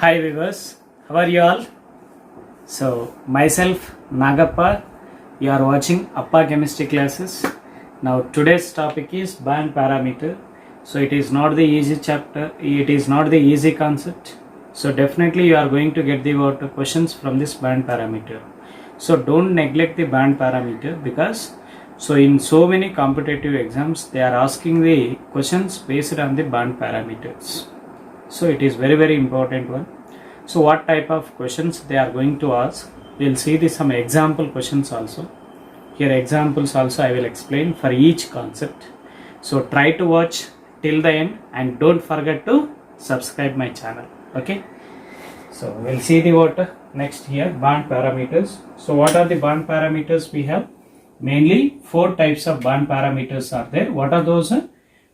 Hi viewers, how are you all? So myself Nagappa, you are watching Appa chemistry classes. Now today's topic is band parameter. So it is not the easy chapter, it is not the easy concept. So definitely you are going to get the questions from this band parameter. So don't neglect the band parameter because in so many competitive exams they are asking the questions based on the band parameters. So it is very important one. So what type of questions they are going to ask, we'll see some example questions also. Here examples also I will explain for each concept. So try to watch till the end and don't forget to subscribe my channel. Okay, so we'll see the next here bond parameters. So what are the bond parameters we have? Mainly 4 types of bond parameters are there. What are those?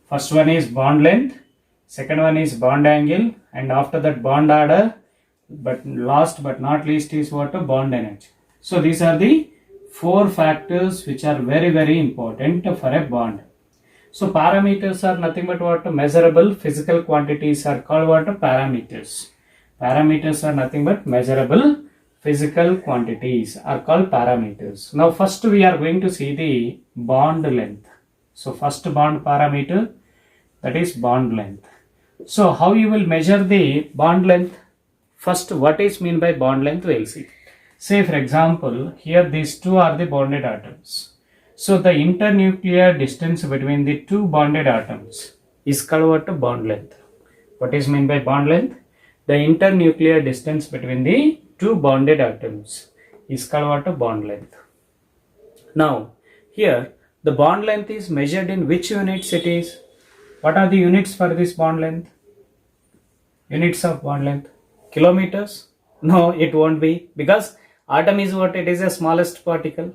First one is bond length, second one is bond angle, and after that bond order, but last but not least is bond energy. So these are the 4 factors which are very important for a bond. So parameters are nothing but measurable physical quantities are called parameters. Parameters are nothing but measurable physical quantities are called parameters. Now first we are going to see the bond length. So first bond parameter, that is bond length. So how you will measure the bond length? First, what is mean by bond length we'll see. Say for example, here these two are the bonded atoms. So the internuclear distance between the two bonded atoms is called bond length. What is mean by bond length? The internuclear distance between the two bonded atoms is called bond length. Now, here the bond length is measured in which units it is? What are the units for this bond length? Units of bond length? Kilometers? No, it won't be, because atom is what? It is a smallest particle.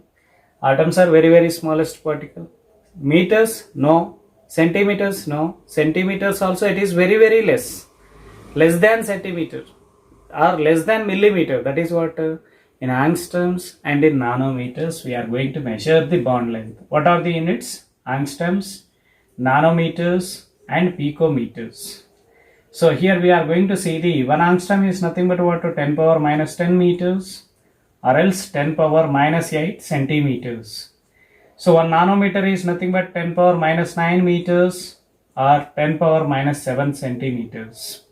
Atoms are very smallest particle. Meters? No. Centimeters? No. Centimeters also it is very less. Less than centimeter or less than millimeter. That is what in angstroms and in nanometers we are going to measure the bond length. What are the units? Angstroms, nanometers and picometers. So here we are going to see the 1 angstrom is nothing but 10 power minus 10 meters or else 10 power minus 8 centimeters. So 1 nanometer is nothing but 10 power minus 9 meters or 10 power minus 7 centimeters.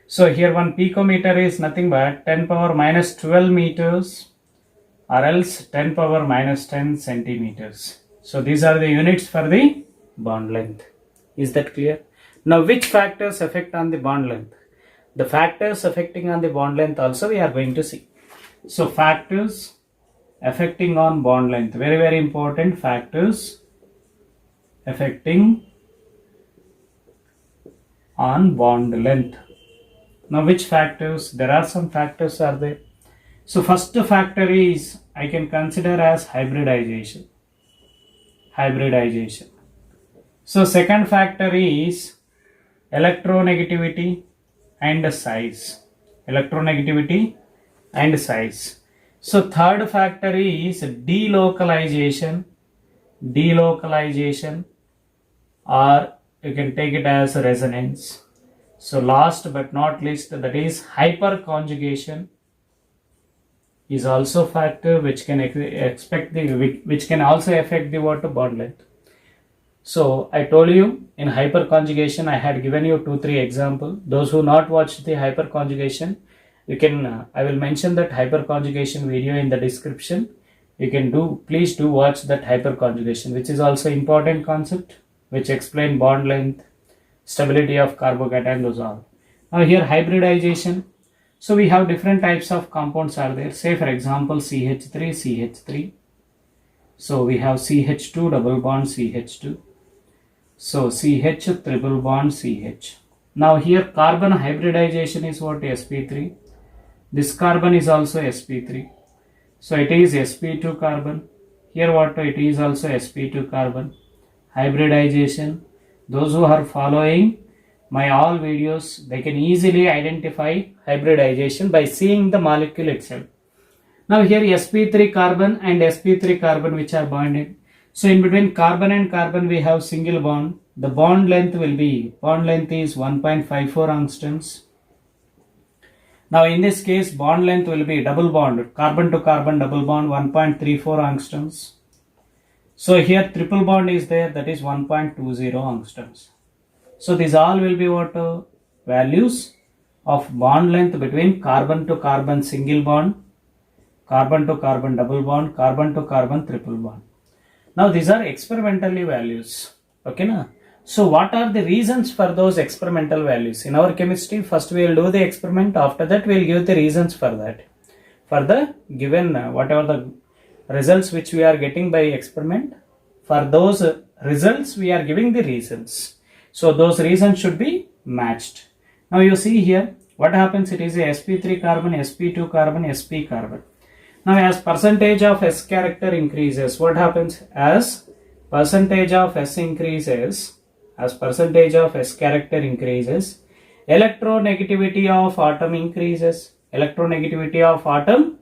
So here 1 picometer is nothing but 10 power minus 12 meters or else 10 power minus 10 centimeters. So these are the units for the bond length. Is that clear? Now which factors affect on the bond length? The factors affecting on the bond length also we are going to see. So factors affecting on bond length, very important factors affecting on bond length. Now which factors? There are some factors are there. So first factor is I can consider as hybridization. So second factor is electronegativity and size. So third factor is delocalization, or you can take it as resonance. So last but not least, that is hyperconjugation is also factor which can also affect the bond length. So I told you in hyperconjugation I had given you 2-3 examples. Those who not watched the hyperconjugation, you can I will mention that hyperconjugation video in the description. You can please do watch that hyperconjugation, which is also important concept which explain bond length, stability of carbocation, those all. Now here hybridization. So we have different types of compounds are there. Say for example CH3. So we have CH2 double bond CH2. So CH triple bond CH. Now here carbon hybridization is what? sp3. This carbon is also sp3. So it is sp2 carbon. Here what? It is also sp2 carbon. Hybridization. Those who are following my all videos, they can easily identify hybridization by seeing the molecule itself. Now here sp3 carbon and sp3 carbon which are bonded. So in between carbon and carbon we have single bond. The bond length is 1.54 angstroms. Now in this case, bond length will be double bond, carbon to carbon double bond 1.34 angstroms. So here triple bond is there, that is 1.20 angstroms. So these all will be what values of bond length between carbon to carbon single bond, carbon to carbon double bond, carbon to carbon triple bond. Now these are experimentally values. Okay na? So what are the reasons for those experimental values? In our chemistry, first we will do the experiment, after that we will give the reasons for that. For the given whatever the results which we are getting by experiment, for those results we are giving the reasons. So those reasons should be matched. Now you see here, what happens, it is a sp3 carbon, sp2 carbon, sp carbon. Now as percentage of S character increases, what happens? As percentage of S increases, as percentage of S character increases, electronegativity of atom increases. Electronegativity of atom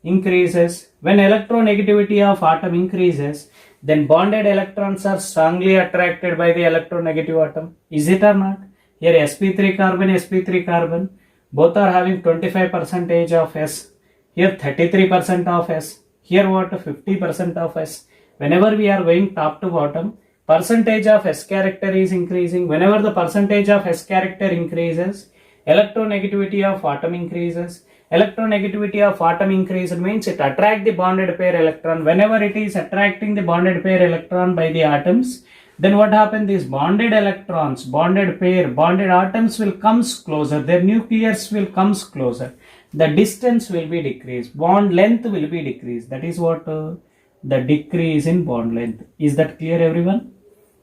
increases. When electronegativity of atom increases, then bonded electrons are strongly attracted by the electronegative atom. Is it or not? Here sp3 carbon, sp3 carbon, both are having 25% of S. Here 33% of S. Here what? 50% of S. Whenever we are going top to bottom, percentage of S character is increasing. Whenever the percentage of S character increases, electronegativity of atom increases. Electronegativity of atom increase means it attracts the bonded pair electron. Whenever it is attracting the bonded pair electron by the atoms, then what happens? These bonded electrons, bonded pair, bonded atoms will come closer. Their nucleus will come closer. The distance will be decreased. Bond length will be decreased. That is what the decrease in bond length. Is that clear, everyone?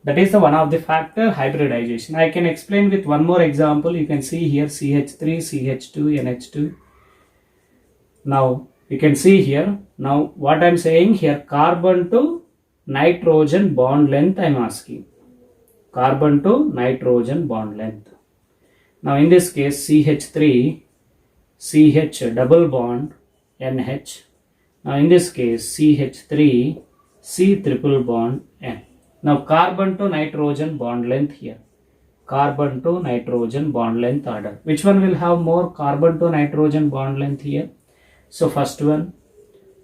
That is the one of the factor, hybridization. I can explain with one more example. You can see here CH3, CH2, NH2. Now you can see here. Now what I am saying here, carbon to nitrogen bond length I am asking. Carbon to nitrogen bond length. Now in this case CH3, CH double bond NH. Now in this case CH3, C triple bond N. Now carbon to nitrogen bond length here. Carbon to nitrogen bond length order. Which one will have more carbon to nitrogen bond length here? So first one,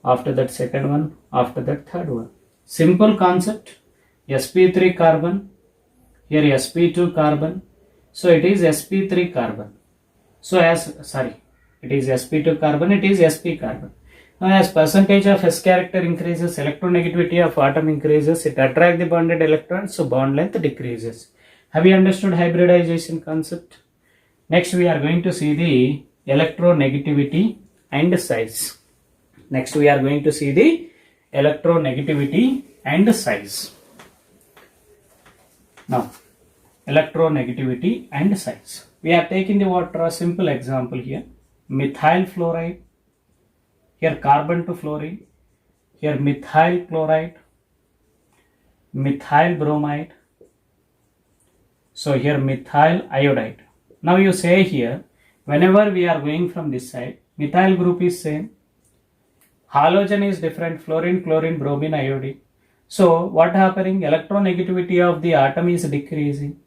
after that second one, after that third one. Simple concept. sp3 carbon, here sp2 carbon. So it is sp3 carbon. So it is sp2 carbon, it is sp carbon. Now as percentage of S character increases, electronegativity of atom increases, it attracts the bonded electrons, so bond length decreases. Have you understood hybridization concept? Next we are going to see the electronegativity and size. Next we are going to see the electronegativity and size. Now electronegativity and size. We are taking the water, a simple example here. Methyl fluoride. Here carbon to fluorine. Here methyl chloride. Methyl bromide. So here methyl iodide. Now you say here, whenever we are going from this side, methyl group is same. Halogen is different, fluorine, chlorine, bromine, iodine. So what happening? Electronegativity of the atom is decreasing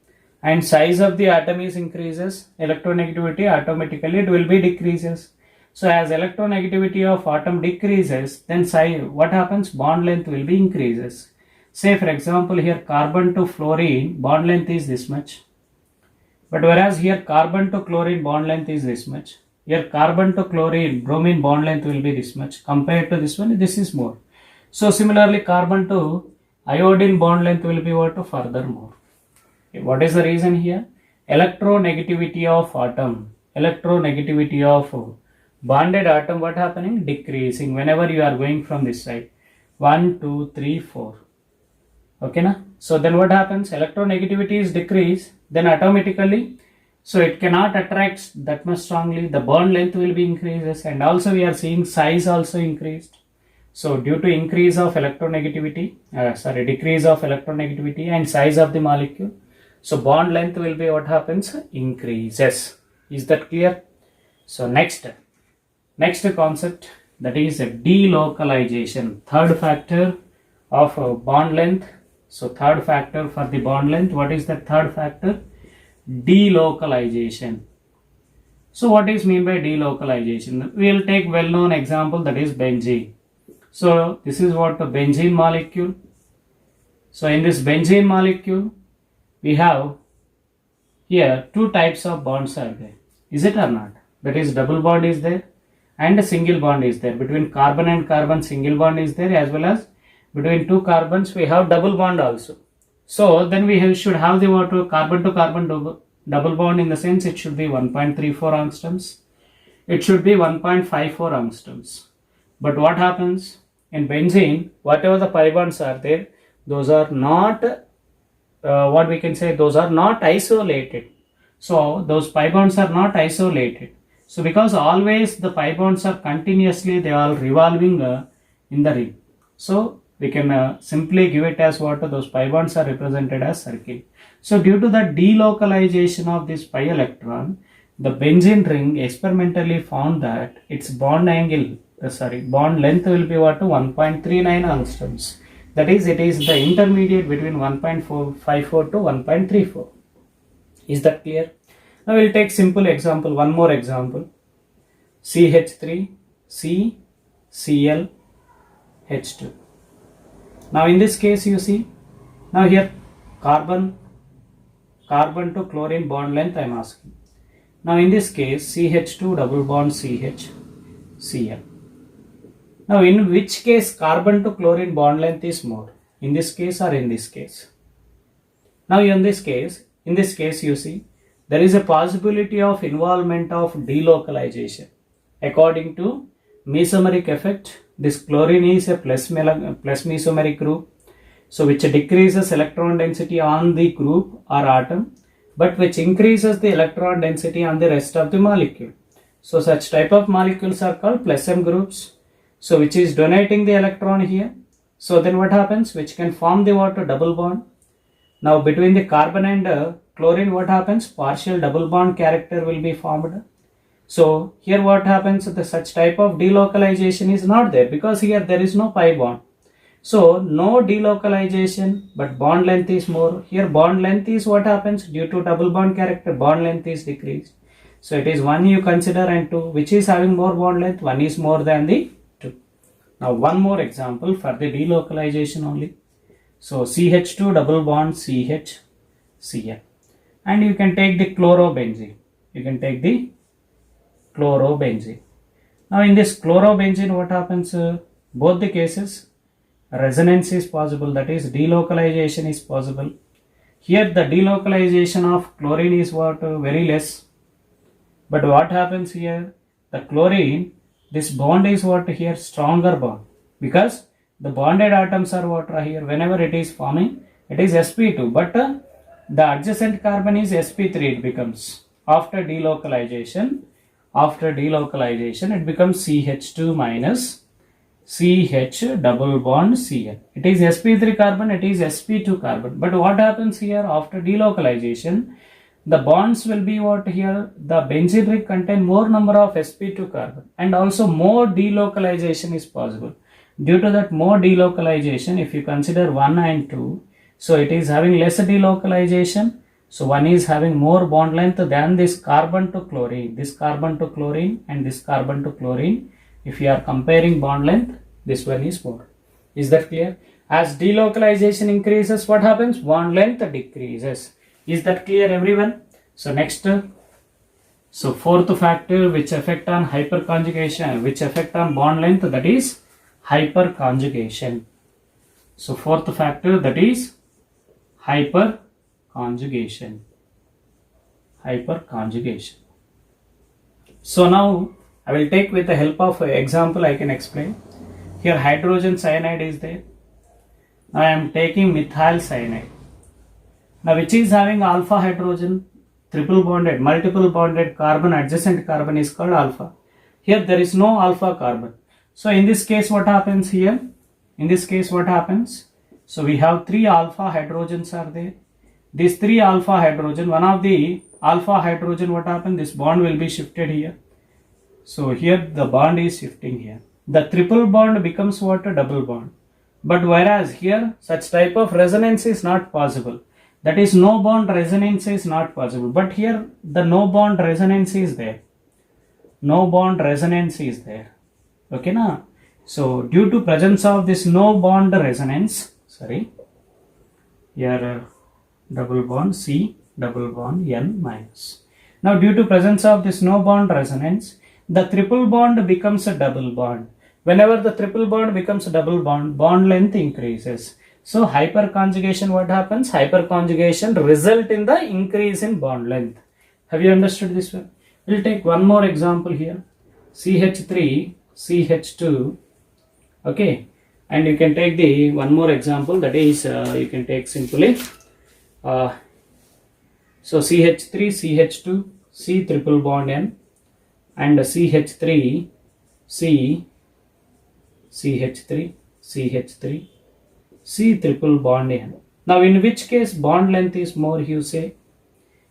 and size of the atom is increases. Electronegativity automatically it will be decreases. So as electronegativity of atom decreases, then size, what happens? Bond length will be increases. Say for example here carbon to fluorine bond length is this much. But whereas here carbon to chlorine bond length is this much. Here carbon to chlorine, bromine bond length will be this much. Compared to this one, this is more. So similarly carbon to iodine bond length will be what? Further more. Okay, what is the reason here? Electronegativity of atom. Electronegativity of bonded atom, what happening? Decreasing whenever you are going from this side. 1, 2, 3, 4. Okay na? So then what happens? Electronegativity is decreased. Then automatically, so it cannot attract that much strongly. The bond length will be increases, and also we are seeing size also increased. So due to increase of electronegativity, decrease of electronegativity and size of the molecule, so bond length will be what happens? Increases. Is that clear? So next concept, that is delocalization. Third factor of bond length. So third factor for the bond length. What is the third factor? Delocalization. So what is mean by delocalization? We will take well-known example, that is benzene. So this is what a benzene molecule. So in this benzene molecule, we have here two types of bonds are there. Is it or not? That is double bond is there and a single bond is there. Between carbon and carbon single bond is there, as well as between two carbons we have double bond also. So then we should have the what carbon to carbon double bond, in the sense it should be 1.34 angstroms. It should be 1.54 angstroms. But what happens in benzene, whatever the pi bonds are there, those are not what we can say, those are not isolated. So those pi bonds are not isolated. So because always the pi bonds are continuously, they are revolving in the ring. So we can simply give it as what those pi bonds are represented as circle. So due to the delocalization of this pi electron, the benzene ring experimentally found that its bond angle, bond length will be what 1.39 angstroms. That is, it is the intermediate between 1.54 to 1.34. Is that clear? Now we will take simple example, one more example. CH3, C, Cl, H2. Now in this case you see, now here carbon to chlorine bond length I am asking. Now in this case CH2 double bond CH, Cl. Now in which case carbon to chlorine bond length is more? In this case or in this case? Now in this case you see, there is a possibility of involvement of delocalization. According to mesomeric effect, this chlorine is a plus mesomeric group, so which decreases electron density on the group or atom, but which increases the electron density on the rest of the molecule. So such type of molecules are called plus M groups. So which is donating the electron here. So then what happens? Which can form the what double bond. Now between the carbon and chlorine, what happens? Partial double bond character will be formed. So here what happens? The such type of delocalization is not there, because here there is no pi bond. So no delocalization, but bond length is more. Here bond length is what happens? Due to double bond character, bond length is decreased. So it is one you consider, and two, which is having more bond length, one is more than the two. Now one more example for the delocalization only. So CH2 double bond CH, Cl. And you can take the chlorobenzene. You can take the chlorobenzene. Now in this chlorobenzene, what happens? Both the cases, resonance is possible, that is delocalization is possible. Here the delocalization of chlorine is what very less. But what happens here? The chlorine, this bond is what here stronger bond, because the bonded atoms are what are here. Whenever it is forming, it is sp2, but the adjacent carbon is sp3. It becomes after delocalization. After delocalization, it becomes CH2 minus CH double bond Cl. It is sp3 carbon, it is sp2 carbon. But what happens here after delocalization? The bonds will be what here? The benzene ring contain more number of sp2 carbon, and also more delocalization is possible. Due to that more delocalization, if you consider 1 and 2, so it is having less delocalization. So one is having more bond length than this carbon to chlorine. This carbon to chlorine and this carbon to chlorine, if you are comparing bond length, this one is more. Is that clear? As delocalization increases, what happens? Bond length decreases. Is that clear, everyone? So next, so fourth factor which affect on hyperconjugation, which affect on bond length, that is hyperconjugation. So fourth factor, that is hyperconjugation. Hyperconjugation. So now I will take, with the help of example I can explain. Here hydrogen cyanide is there. Now I am taking methyl cyanide. Now which is having alpha hydrogen, triple bonded, multiple bonded carbon, adjacent carbon is called alpha. Here there is no alpha carbon. So in this case what happens here? In this case what happens? So we have 3 alpha hydrogens are there. These 3 alpha hydrogen, one of the alpha hydrogen, what happens? This bond will be shifted here. So here the bond is shifting here. The triple bond becomes what? A double bond. But whereas here such type of resonance is not possible. That is no bond resonance is not possible. But here the no bond resonance is there. no bond resonance is there. Okay na? So due to presence of this no bond resonance, here double bond C, double bond N minus. Now due to presence of this no bond resonance, the triple bond becomes a double bond. Whenever the triple bond becomes a double bond, bond length increases. So hyperconjugation, what happens? Hyperconjugation result in the increase in bond length. Have you understood this one? We'll take one more example here. CH3, CH2. Okay. And you can take the one more example, that is you can take simply so CH3, CH2, C triple bond N, and CH3, C, CH3, CH3, C triple bond N. Now in which case bond length is more, you say?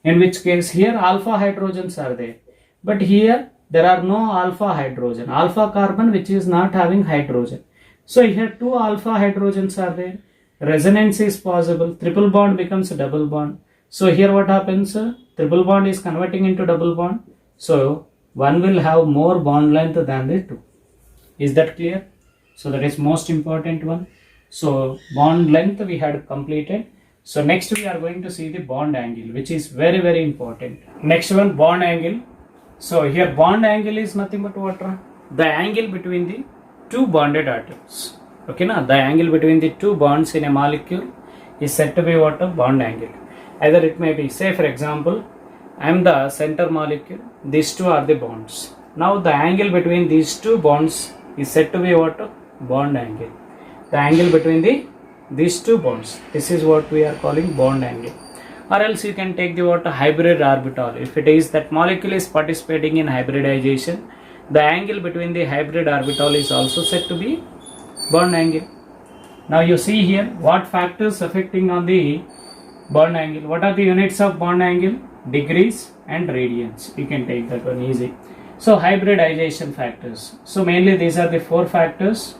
In which case here alpha hydrogens are there, but here there are no alpha hydrogen, alpha carbon which is not having hydrogen. So here two alpha hydrogens are there, resonance is possible, triple bond becomes a double bond. So here what happens? Triple bond is converting into double bond. So one will have more bond length than the two. Is that clear? So that is most important one. So bond length we had completed. So next we are going to see the bond angle, which is very, very important. Next one, bond angle. So here bond angle is nothing but what? The angle between the two bonded atoms. Okay na? The angle between the two bonds in a molecule is said to be what? Bond angle. Either it may be, say for example, I am the center molecule, these two are the bonds. Now the angle between these two bonds is said to be what? Bond angle. The angle between these two bonds, this is what we are calling bond angle. Or else you can take the what? Hybrid orbital. If it is that molecule is participating in hybridization, the angle between the hybrid orbital is also said to be bond angle. Now you see here what factors affecting on the bond angle. What are the units of bond angle? Degrees and radians. You can take that one easy. So hybridization factors. So mainly these are the four factors: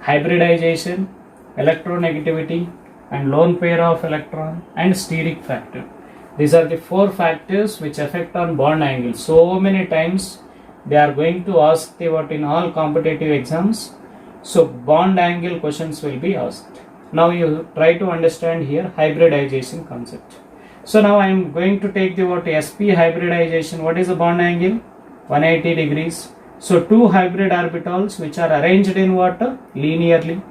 hybridization, electronegativity, and lone pair of electron, and steric factor. These are the four factors which affect on bond angle. So many times they are going to ask the what in all competitive exams. So bond angle questions will be asked. Now you try to understand here hybridization concept. So now I am going to take the what? Sp hybridization. What is the bond angle? 180 degrees. So two hybrid orbitals which are arranged in what? Linearly.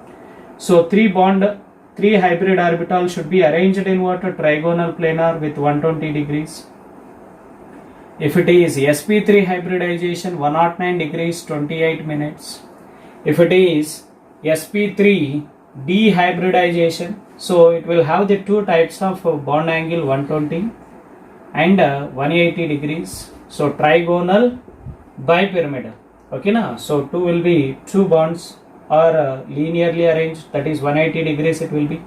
So three hybrid orbitals should be arranged in what? Trigonal planar with 120 degrees. If it is sp3 hybridization, 109 degrees 28 minutes. If it is sp3 dehybridization, so it will have the two types of bond angle, 120 and 180 degrees. So trigonal bipyramidal. Okay na? So two will be two bonds are linearly arranged, that is 180 degrees it will be,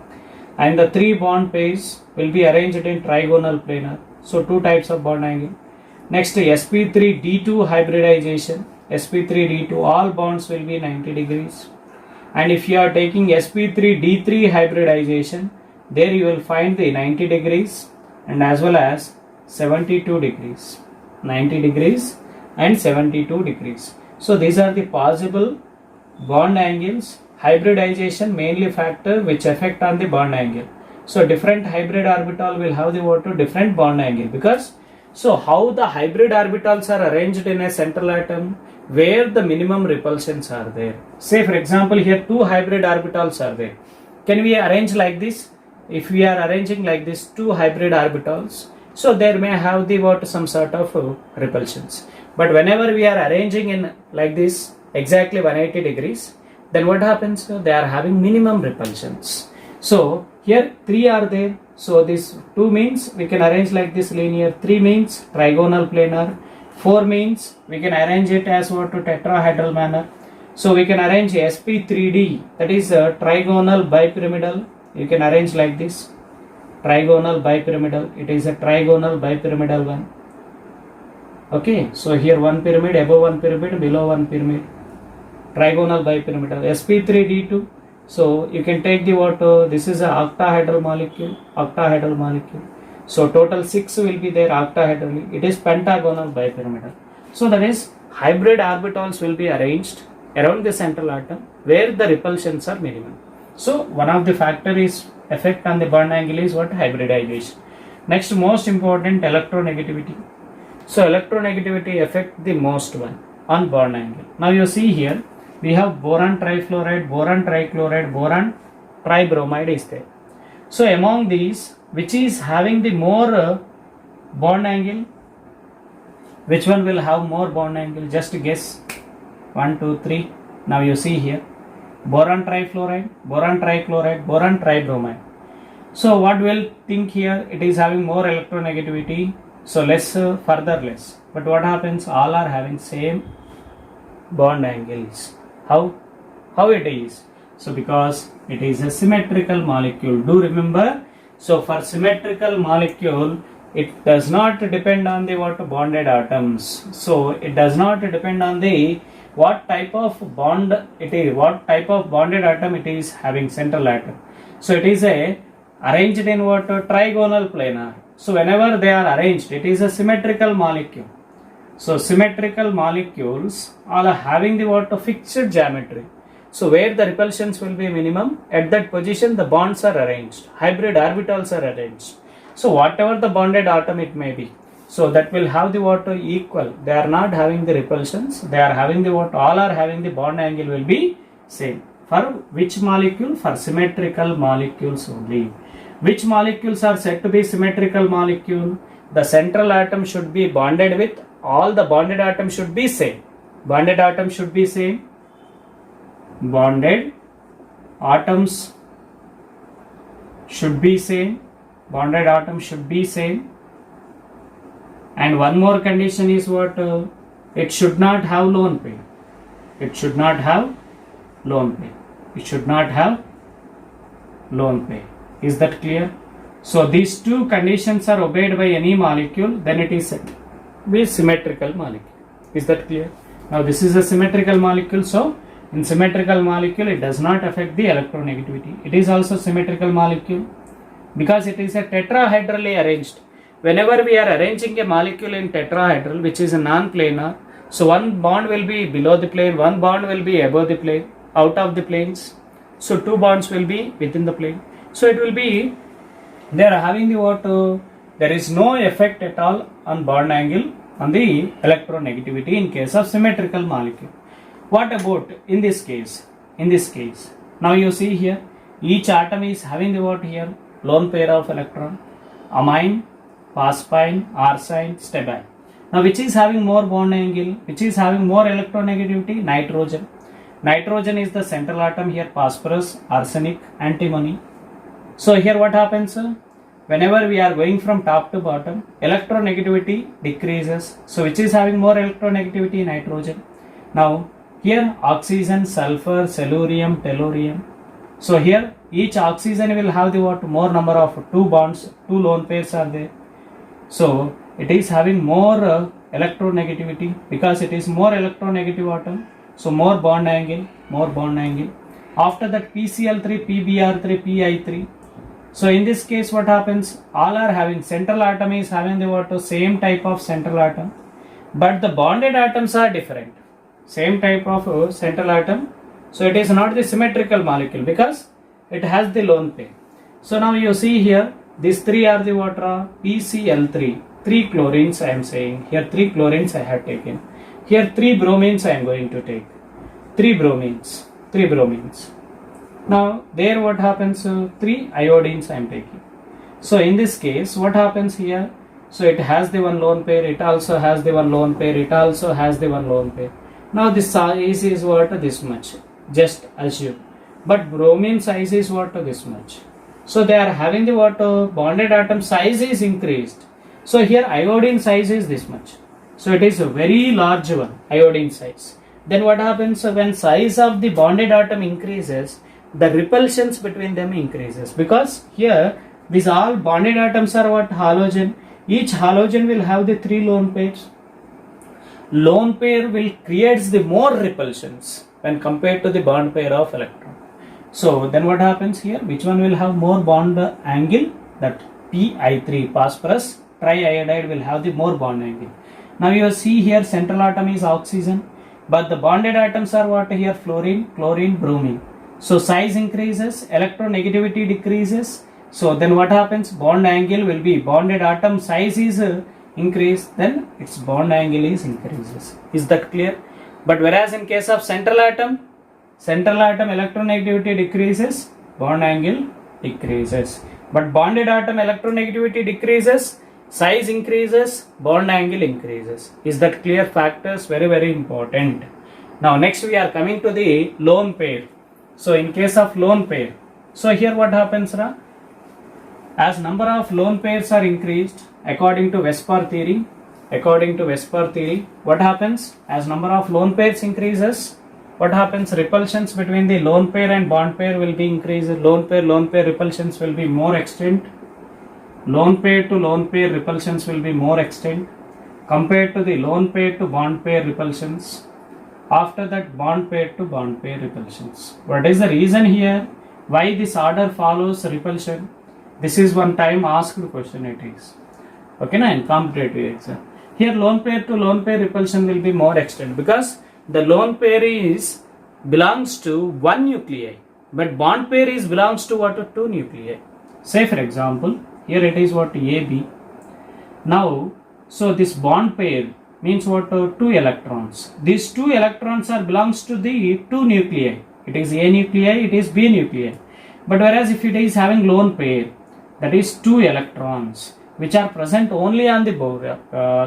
and the three bond pairs will be arranged in trigonal planar. So two types of bond angle. Next, sp3 d2 hybridization. sp3 d2, all bonds will be 90 degrees. And if you are taking sp3 d3 hybridization, there you will find the 90 degrees and as well as 72 degrees. 90 degrees and 72 degrees. So these are the possible bond angles. Hybridization mainly factor which affect on the bond angle. So different hybrid orbital will have the what? Different bond angle. Because so how the hybrid orbitals are arranged in a central atom where the minimum repulsions are there. Say for example here two hybrid orbitals are there. Can we arrange like this? If we are arranging like this two hybrid orbitals, so there may have the what? Some sort of repulsions. But whenever we are arranging in like this exactly 180 degrees, then what happens? They are having minimum repulsions. So here three are there. So this 2 means we can arrange like this linear, 3 means trigonal planar, 4 means we can arrange it as what? To tetrahedral manner. So we can arrange sp3d, that is a trigonal bipyramidal. You can arrange like this, trigonal bipyramidal. It is a trigonal bipyramidal one. Okay, so here one pyramid, above one pyramid, below one pyramid, trigonal bipyramidal. sp3d2. So you can take the what? This is a octahedral molecule. So total 6 will be there octahedrally. It is pentagonal bipyramidal. So that is hybrid orbitals will be arranged around the central atom where the repulsions are minimum. So one of the factor is effect on the bond angle is what? Hybridization. Next, most important, electronegativity. So electronegativity affect the most one on bond angle. Now you see here we have boron trifluoride, boron trichloride, boron tribromide is there. So among these, which is having the more bond angle? Which one will have more bond angle? Just guess. 1, 2, 3. Now you see here boron trifluoride, boron trichloride, boron tribromide. So what will think here? It is having more electronegativity. So less, further less. But what happens? All are having same bond angles. How it is? So because it is a symmetrical molecule. Do remember? So for symmetrical molecule, it does not depend on the what bonded atoms. So it does not depend on the what type of bond it is, what type of bonded atom it is having, central atom. So it is a arranged in what? Trigonal planar. So whenever they are arranged, it is a symmetrical molecule. So symmetrical molecules all are having the what? Fixed geometry. So where the repulsions will be minimum, at that position the bonds are arranged, hybrid orbitals are arranged. So whatever the bonded atom it may be, so that will have the what? Equal. They are not having the repulsions, they are having the what? All are having the bond angle will be same. For which molecule? For symmetrical molecules only. Which molecules are said to be symmetrical molecule? The central atom should be bonded with all the bonded atoms should be same. Bonded atoms should be same. Bonded atoms should be same. Bonded atoms should be same. And one more condition is what? It should not have lone pair. It should not have lone pair. It should not have lone pair. Is that clear? So these two conditions are obeyed by any molecule, then it is said to be symmetrical molecule. Is that clear? Now this is a symmetrical molecule, so in symmetrical molecule it does not affect the electronegativity. It is also symmetrical molecule because it is a tetrahedrally arranged. Whenever we are arranging a molecule in tetrahedral, which is a non-planar, so one bond will be below the plane, one bond will be above the plane, out of the planes. So two bonds will be within the plane. So it will be, they are having the what? There is no effect at all on bond angle on the electronegativity in case of symmetrical molecule. What about in this case? In this case, now you see here, each atom is having the what here? Lone pair of electron, amine, phosphine, arsine, stebine. Now which is having more bond angle? Which is having more electronegativity? Nitrogen. Nitrogen is the central atom here, phosphorus, arsenic, antimony. So here what happens? Whenever we are going from top to bottom, electronegativity decreases. So which is having more electronegativity? Nitrogen. Now here oxygen, sulfur, cellurium, tellurium. So here each oxygen will have the what? More number of two bonds, two lone pairs are there. So it is having more electronegativity because it is more electronegative atom. So more bond angle, more bond angle. After that PCl3, PBr3, Pi3. So in this case what happens? All are having, central atom is having the what? Same type of central atom. But the bonded atoms are different. Same type of central atom. So it is not the symmetrical molecule because it has the lone pair. So now you see here, these three are the what? PCl3. 3 chlorines I am saying. Here 3 chlorines I have taken. Here 3 bromines I am going to take. 3 bromines. 3 bromines. Now there what happens? 3 iodines I am taking. So in this case what happens here? So it has the one lone pair. It also has the one lone pair. It also has the one lone pair. Now this size is what? This much. Just assume. But bromine size is what? This much. So they are having the what? Bonded atom size is increased. So here iodine size is this much. So it is a very large one, iodine size. Then what happens when size of the bonded atom increases, the repulsions between them increases, because here these all bonded atoms are what? Halogen. Each halogen will have the 3 lone pairs. Lone pair will creates the more repulsions when compared to the bond pair of electron. So then what happens here? Which one will have more bond angle? That Pi3, phosphorus triiodide, will have the more bond angle. Now you see here central atom is oxygen, but the bonded atoms are what here? Fluorine, chlorine, bromine. So size increases, electronegativity decreases. So then what happens? Bond angle will be, bonded atom size is increased, then its bond angle is increases. Is that clear? But whereas in case of central atom electronegativity decreases, bond angle decreases. But bonded atom electronegativity decreases, size increases, bond angle increases. Is that clear? Factors very, very important. Now next we are coming to the lone pair. So in case of lone pair, so here what happens, as number of lone pairs are increased according to Vespar theory, what happens? As number of lone pairs increases, what happens? Repulsions between the lone pair and bond pair will be increased. Lone pair repulsions will be more extent. Lone pair to lone pair repulsions will be more extent compared to the lone pair to bond pair repulsions. After that, bond pair to bond pair repulsions. What is the reason here? Why this order follows repulsion? This is one time asked question it is. Okay, na, in competitive exam. Here lone pair to lone pair repulsion will be more extent because the lone pair belongs to one nuclei, but bond pair belongs to what? Two nuclei. Say for example, here it is what? AB. Now, so this bond pair means what? Two electrons. These two electrons belongs to the two nuclei. It is A nuclei, it is B nuclei. But whereas if it is having lone pair, that is two electrons which are present only on the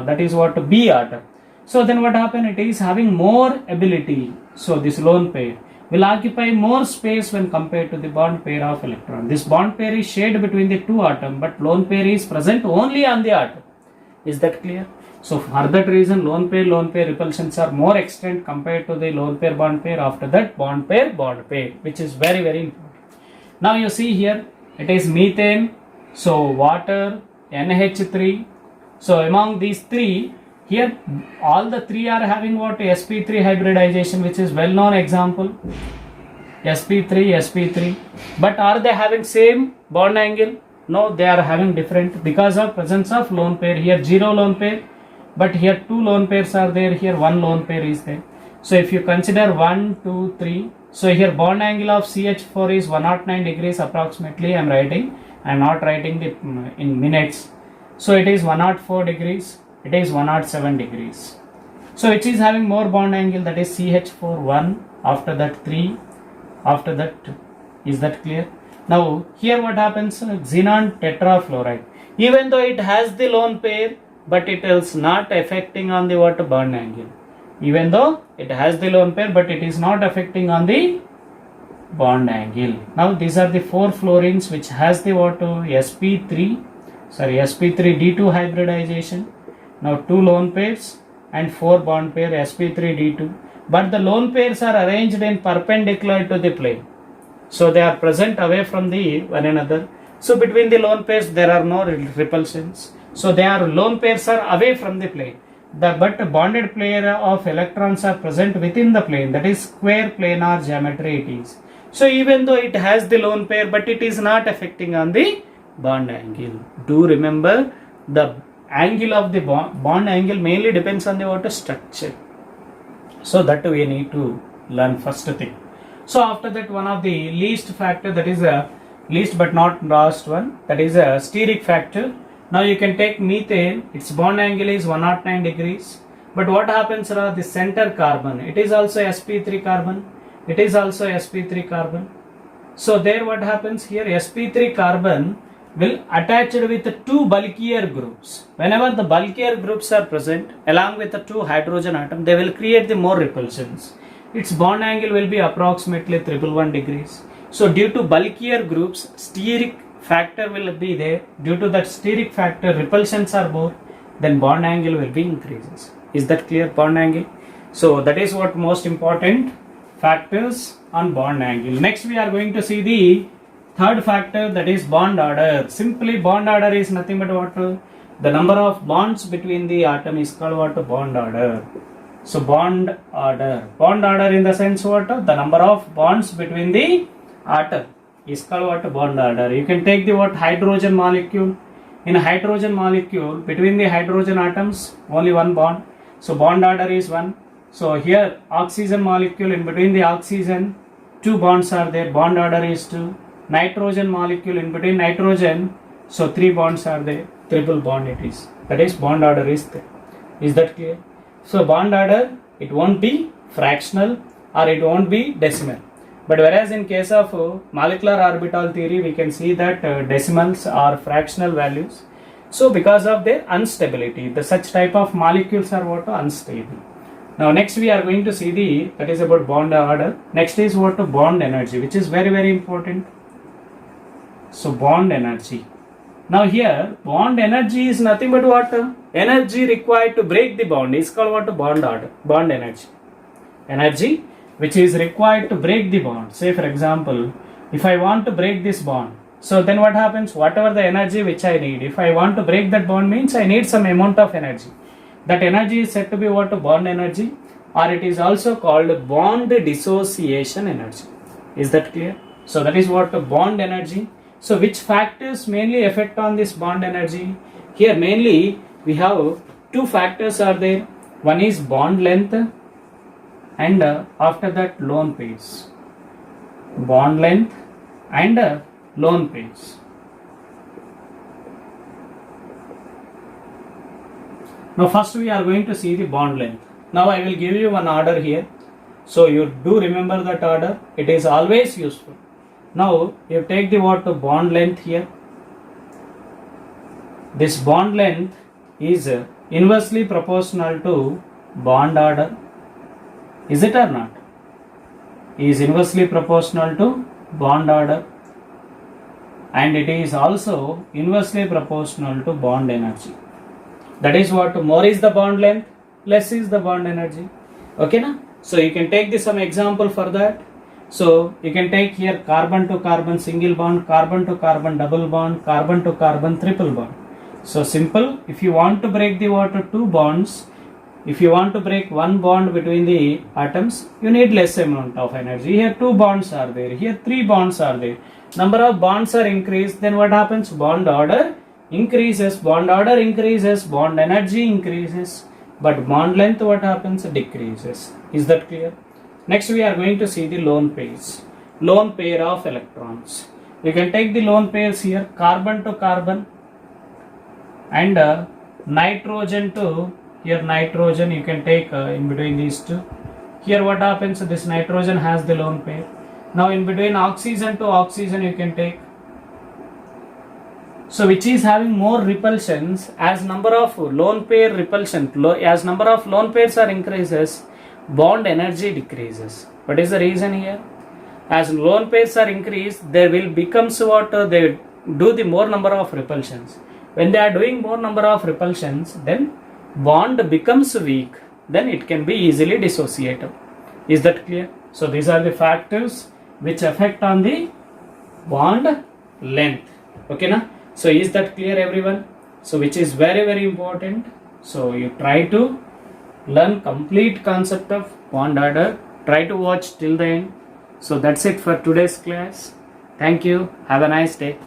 that is what? B atom. So then what happen? It is having more ability. So this lone pair will occupy more space when compared to the bond pair of electron. This bond pair is shared between the two atoms, but lone pair is present only on the atom. Is that clear? So for that reason, lone pair repulsions are more extent compared to the lone pair bond pair. After that, bond pair, which is very, very important. Now you see here, it is methane, so water, NH3. So among these three, here all the three are having what? sp3 hybridization, which is well known example. sp3. But are they having same bond angle? No, they are having different because of presence of lone pair. Here 0 lone pair, but here two lone pairs are there. Here one lone pair is there. So if you consider 1, 2, 3, so here bond angle of CH4 is 109 degrees approximately. I am writing. I am not writing the in minutes. So it is 104 degrees. It is 107 degrees. So it is having more bond angle, that is CH4 1. After that 3. After that 2. Is that clear? Now here what happens? Xenon tetrafluoride. Even though it has the lone pair, but it is not affecting on the what? Bond angle. Even though it has the lone pair, but it is not affecting on the bond angle. Now these are the four fluorines which has the what? sp3d2 hybridization. Now two lone pairs and four bond pair sp3d2. But the lone pairs are arranged in perpendicular to the plane. So they are present away from the one another. So between the lone pairs there are no repulsions. So lone pairs are away from the plane. But bonded pair of electrons are present within the plane, that is square planar geometry it is. So even though it has the lone pair, but it is not affecting on the bond angle. Do remember, the angle of the bond angle mainly depends on the water structure. So that we need to learn first thing. So after that, one of the least factor, that is a least but not last one, that is a steric factor. Now you can take methane, its bond angle is 109 degrees. But what happens to the center carbon? It is also sp3 carbon. It is also sp3 carbon. So there what happens here? sp3 carbon will attach with two bulkier groups. Whenever the bulkier groups are present along with the two hydrogen atom, they will create the more repulsions. Its bond angle will be approximately 111 degrees. So due to bulkier groups, steric factor will be there. Due to that steric factor, repulsions are more, then bond angle will be increases. Is that clear? Bond angle. So that is what most important factors on bond angle. Next we are going to see the third factor, that is bond order. Simply bond order is nothing but what? The number of bonds between the atom is called what? Bond order. So bond order in the sense what? The number of bonds between the atom is called what? Bond order. You can take the what? Hydrogen molecule. In a hydrogen molecule, between the hydrogen atoms, only one bond. So bond order is 1. So here oxygen molecule, in between the oxygen, 2 bonds are there, bond order is 2. Nitrogen molecule, in between nitrogen, so 3 bonds are there, triple bond it is. That is bond order is there. Is that clear? So bond order, it won't be fractional or it won't be decimal. But whereas in case of molecular orbital theory, we can see that decimals are fractional values. So because of their instability, the such type of molecules are what? Unstable. Now next we are going to see that is about bond order. Next is what? Bond energy, which is very, very important. So bond energy. Now here bond energy is nothing but what? Energy required to break the bond is called what? Bond order, bond energy. Energy which is required to break the bond. Say for example, if I want to break this bond, so then what happens? Whatever the energy which I need, if I want to break that bond means I need some amount of energy. That energy is said to be what? Bond energy, or it is also called bond dissociation energy. Is that clear? So that is what? Bond energy. So which factors mainly affect on this bond energy? Here mainly we have 2 factors are there. One is bond length and after that lone pairs. Bond length and lone pairs. Now first we are going to see the bond length. Now I will give you one order here. So you do remember that order. It is always useful. Now you take the what? Bond length here. This bond length is inversely proportional to bond order. Is it or not? Is inversely proportional to bond order, and it is also inversely proportional to bond energy. That is what? More is the bond length, less is the bond energy. Okay na? So you can take this some example for that. So you can take here carbon to carbon single bond, carbon to carbon double bond, carbon to carbon triple bond. So simple. If you want to break the what? 2 bonds, if you want to break one bond between the atoms, you need less amount of energy. Here 2 bonds are there, here 3 bonds are there. Number of bonds are increased, then what happens? Bond order increases, bond energy increases, but bond length what happens? Decreases. Is that clear? Next we are going to see the lone pairs. Lone pair of electrons. You can take the lone pairs here, carbon to carbon and nitrogen to here nitrogen, you can take in between these 2. Here what happens? This nitrogen has the lone pair. Now in between oxygen to oxygen you can take. So which is having more repulsions, as number of lone pair repulsion, as number of lone pairs are increases, bond energy decreases. What is the reason here? As lone pairs are increased, there will becomes what? They do the more number of repulsions. When they are doing more number of repulsions, then bond becomes weak, then it can be easily dissociated. Is that clear? So these are the factors which affect on the bond length. Okay na? So is that clear everyone? So which is very, very important. So you try to learn complete concept of bond order. Try to watch till the end. So that's it for today's class. Thank you. Have a nice day.